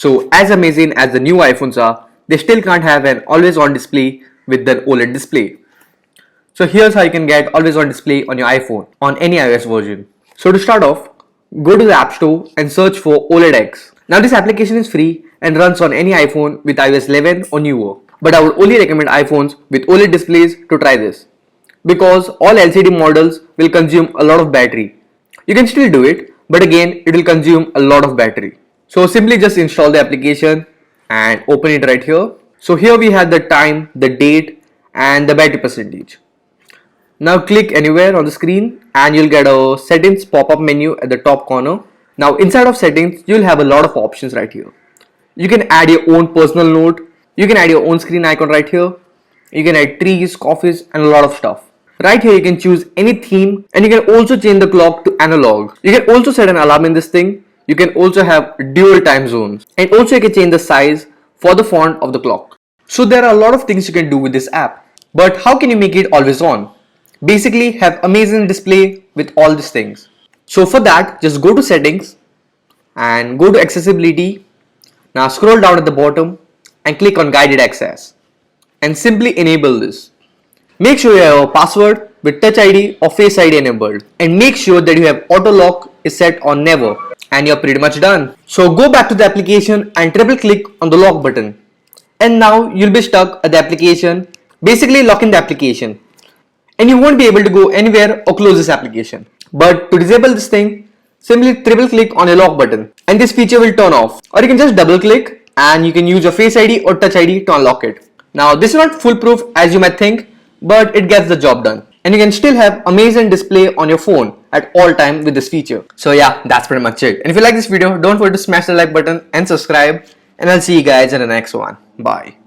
So as amazing as the new iPhones are, they still can't have an always on display with the OLED display. So here's how you can get always on display on your iPhone on any iOS version. So to start off, go to the App Store and search for OLED X. Now this application is free and runs on any iPhone with iOS 11 or newer. But I would only recommend iPhones with OLED displays to try this, because all LCD models will consume a lot of battery. You can still do it, but again it will consume a lot of battery. So simply just install the application and open it right here. So here we have the time, the date and the battery percentage. Now click anywhere on the screen and you'll get a settings pop-up menu at the top corner. Now inside of settings you'll have a lot of options right here. You can add your own personal note, you can add your own screen icon right here, you can add trees, coffees and a lot of stuff. Right here you can choose any theme and you can also change the clock to analog. You can also set an alarm in this thing. You can also have dual time zones and also you can change the size for the font of the clock. So there are a lot of things you can do with this app. But how can you make it always on? Basically have amazing display with all these things. So for that, just go to settings and go to accessibility. Now scroll down at the bottom and click on guided access and simply enable this. Make sure you have a password with Touch ID or Face ID enabled and make sure that you have auto lock is set on never and you're pretty much done. So go back to the application and triple click on the lock button and now you'll be stuck at the application, basically locking the application, and you won't be able to go anywhere or close this application. But to disable this thing, simply triple click on your lock button and this feature will turn off, or you can just double click and you can use your Face ID or Touch ID to unlock it. Now this is not foolproof as you might think, but it gets the job done and you can still have amazing display on your phone at all time with this feature. So yeah, that's pretty much it. And if you like this video, don't forget to smash the like button and subscribe, and I'll see you guys in the next one. Bye.